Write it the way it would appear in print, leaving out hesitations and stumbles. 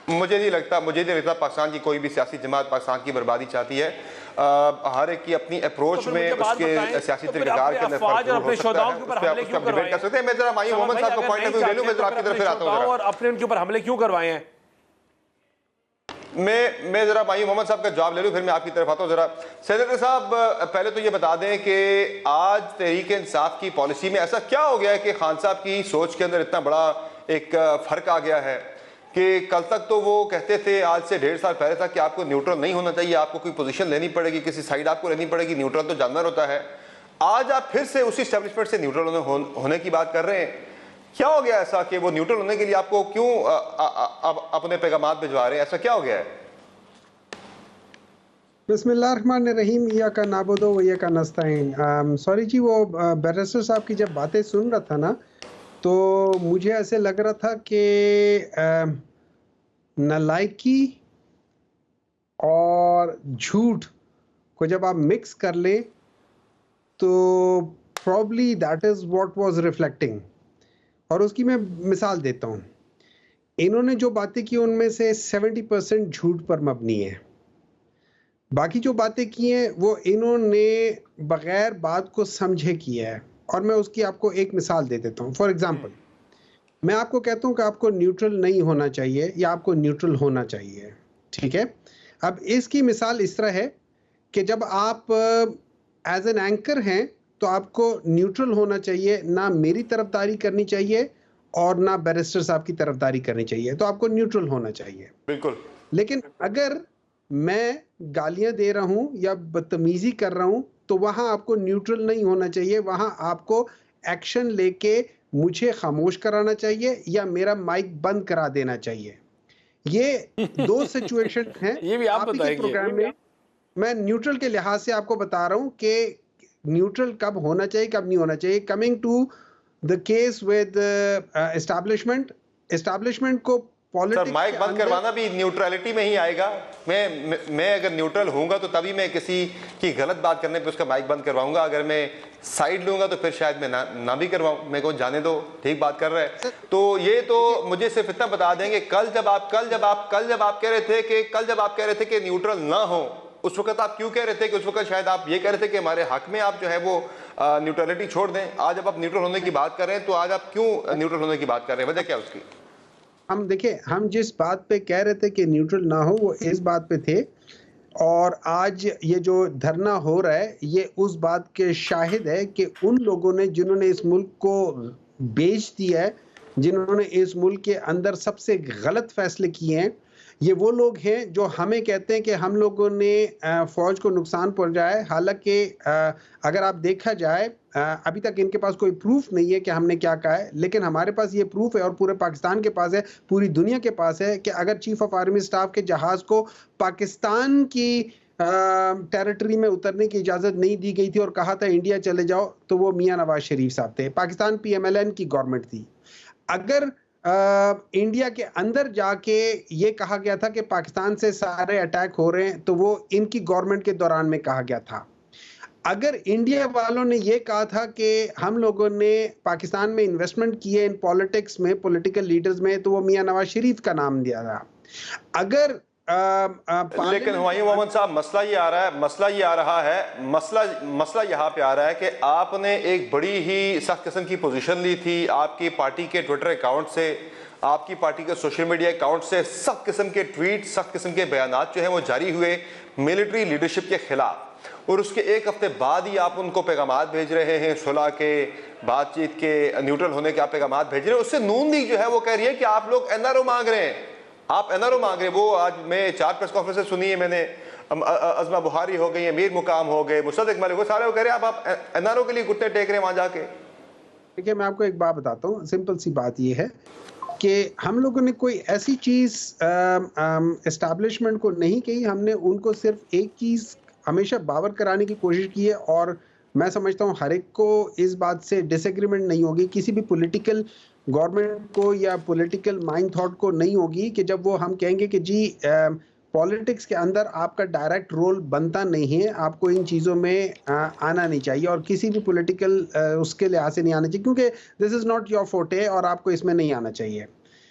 मुझे नहीं लगता पाकिस्तान की कोई भी सियासी जमात पाकिस्तान की बर्बादी चाहती है। हर एक की अपनी अप्रोच में उसके सियासी तरीक़ेकार के अंदर फर्क हो सकता है, उस पे आप डिबेट कर सकते हैं। मैं जरा माही मोहम्मद साहब का पॉइंट ऑफ व्यू ले लूं, मैं जरा आपकी तरफ फिर आता हूं। और आपने उनके ऊपर हमले क्यों करवाए हैं? मैं जरा माही मोहम्मद साहब का जवाब ले लूं, फिर मैं आपकी तरफ आता हूं। जरा सेनेटर साहब, पहले तो ये बता दें कि आज तहरीक इंसाफ की पॉलिसी में ऐसा क्या हो गया है कि खान साहब की सोच के अंदर इतना बड़ा एक फर्क आ गया है कि कल तक तो वो कहते थे, आज से 1.5 साल पहले तक, कि आपको न्यूट्रल नहीं होना चाहिए, आपको कोई पोजीशन लेनी पड़ेगी, किसी साइड आपको लेनी पड़ेगी, न्यूट्रल तो जानवर होता है। आज आप फिर से उसी एस्टेब्लिशमेंट से न्यूट्रल होने की बात कर रहे हैं। क्या हो गया ऐसा कि वो न्यूट्रल होने के लिए आपको क्यों अपने पैगामात भिजवा रहे हैं? ऐसा क्या हो गया है? बिस्मिल्लाहिर्रहमानिर्रहीम, इय्याका नअबुदु व इय्याका नस्तईन। सॉरी जी, वो बैरिस्टर साहब की जब बातें सुन रहा था ना, तो मुझे ऐसे लग रहा था कि नालायकी और झूठ को जब आप मिक्स कर ले तो probably that is what was reflecting. और उसकी मैं मिसाल देता हूँ। इन्होंने जो बातें की उनमें से 70% झूठ पर मबनी है। बाकी जो बातें की हैं वो इन्होंने बगैर बात को समझे किया है। और मैं उसकी आपको एक मिसाल दे देता हूँ। फॉर एग्जांपल, मैं आपको कहता हूँ कि आपको न्यूट्रल नहीं होना चाहिए या आपको न्यूट्रल होना चाहिए, ठीक है। अब इसकी मिसाल इस तरह है कि जब आप एज एन एंकर हैं तो आपको न्यूट्रल होना चाहिए, ना मेरी तरफदारी करनी चाहिए और ना बैरिस्टर साहब की तरफदारी करनी चाहिए, तो आपको न्यूट्रल होना चाहिए। बिल्कुल। लेकिन अगर मैं गालियां दे रहा हूं या बदतमीजी कर रहा हूं तो वहां आपको न्यूट्रल नहीं होना चाहिए, वहां आपको एक्शन लेके मुझे खामोश कराना चाहिए या मेरा माइक बंद करा देना चाहिए। ये दो सिचुएशन हैं। ये भी आप के प्रोग्राम में मैं न्यूट्रल के लिहाज से आपको बता रहा हूं कि न्यूट्रल कब होना चाहिए, कब नहीं होना चाहिए। Coming to the case with establishment को सर, माइक बंद करवाना भी न्यूट्रलिटी में ही आएगा। मैं अगर न्यूट्रल होऊंगा तो तभी मैं किसी की गलत बात करने पे उसका माइक बंद करवाऊंगा। अगर मैं साइड लूंगा तो फिर शायद मैं ना भी करवाऊं। मेरे को जाने दो, ठीक बात कर रहे हैं। तो ये तो मुझे सिर्फ इतना बता देंगे, कल जब आप कह रहे थे कि न्यूट्रल ना हो, उस वक्त आप क्यों कह रहे थे कि उस वक्त शायद आप ये कह रहे थे कि हमारे हक में आप जो है वो न्यूट्रलिटी छोड़ दें। आज जब आप न्यूट्रल होने की बात कर रहे हैं तो आज आप क्यों न्यूट्रल होने की बात कर रहे हैं? वजह क्या उसकी? हम देखिए, हम जिस बात पे कह रहे थे कि न्यूट्रल ना हो वो इस बात पे थे, और आज ये जो धरना हो रहा है ये उस बात के शाहिद है कि उन लोगों ने जिन्होंने इस मुल्क को बेच दिया है, जिन्होंने इस मुल्क के अंदर सबसे गलत फैसले किए हैं, ये वो लोग हैं जो हमें कहते हैं कि हम लोगों ने फौज को नुकसान पहुंचाया है। हालांकि अगर आप देखा जाए, अभी तक इनके पास कोई प्रूफ नहीं है कि हमने क्या कहा है, लेकिन हमारे पास ये प्रूफ है और पूरे पाकिस्तान के पास है, पूरी दुनिया के पास है कि अगर चीफ ऑफ आर्मी स्टाफ के जहाज को पाकिस्तान की टेरिटरी में उतरने की इजाज़त नहीं दी गई थी और कहा था इंडिया चले जाओ, तो वो मियां नवाज शरीफ साहब थे। पाकिस्तान PMLN की गवर्नमेंट थी। अगर इंडिया के अंदर जाके ये कहा गया था कि पाकिस्तान से सारे अटैक हो रहे हैं, तो वो इनकी गवर्नमेंट के दौरान में कहा गया था। अगर इंडिया वालों ने ये कहा था कि हम लोगों ने पाकिस्तान में इन्वेस्टमेंट किए इन पॉलिटिक्स में, पॉलिटिकल लीडर्स में, तो वो मियां नवाज शरीफ का नाम दिया था। अगर लेकिन हुमायूं मोहम्मद साहब, मसला ये आ रहा है कि आपने एक बड़ी ही सख्त किस्म की पोजीशन ली थी। आपकी पार्टी के ट्विटर अकाउंट से, आपकी पार्टी के सोशल मीडिया अकाउंट से सख्त किस्म के ट्वीट, सख्त किस्म के बयानात जो है वो जारी हुए मिलिट्री लीडरशिप के खिलाफ, और उसके एक हफ्ते बाद ही आप उनको पैगामात भेज रहे हैं सुलह के, बातचीत के, न्यूट्रल होने के आप पैगामात भेज रहे हैं। उससे नून लीग जो है वो कह रही है कि आप लोग NRO मांग रहे हैं, आप NRO मांग रहे हैं। वो आज मैं 4 प्रेस कॉन्फ्रेंस सुनी है मैंने, अज़मा बुहारी हो गई, अमीर मुकाम हो गए, मुसद्दिक मलिक, वो सारे वो कह रहे हैं आप NRO के लिए घुटने टेक रहे हैं वहां जाके। देखिए, मैं आपको एक बात बताता हूँ। सिंपल सी बात ये है कि हम लोगों ने कोई ऐसी चीज़ एस्टैब्लिशमेंट को नहीं कही। हमने उनको सिर्फ एक चीज़ हमेशा बावर कराने की कोशिश की है, और मैं समझता हूँ हर एक को इस बात से डिसएग्रीमेंट नहीं होगी, किसी भी पॉलिटिकल गवर्नमेंट को या पॉलिटिकल माइंड थॉट को नहीं होगी कि जब वो हम कहेंगे कि जी पॉलिटिक्स के अंदर आपका डायरेक्ट रोल बनता नहीं है, आपको इन चीज़ों में आना नहीं चाहिए, और किसी भी पॉलिटिकल उसके लिहाज से नहीं आना चाहिए, क्योंकि दिस इज़ नॉट योर फोटे और आपको इसमें नहीं आना चाहिए।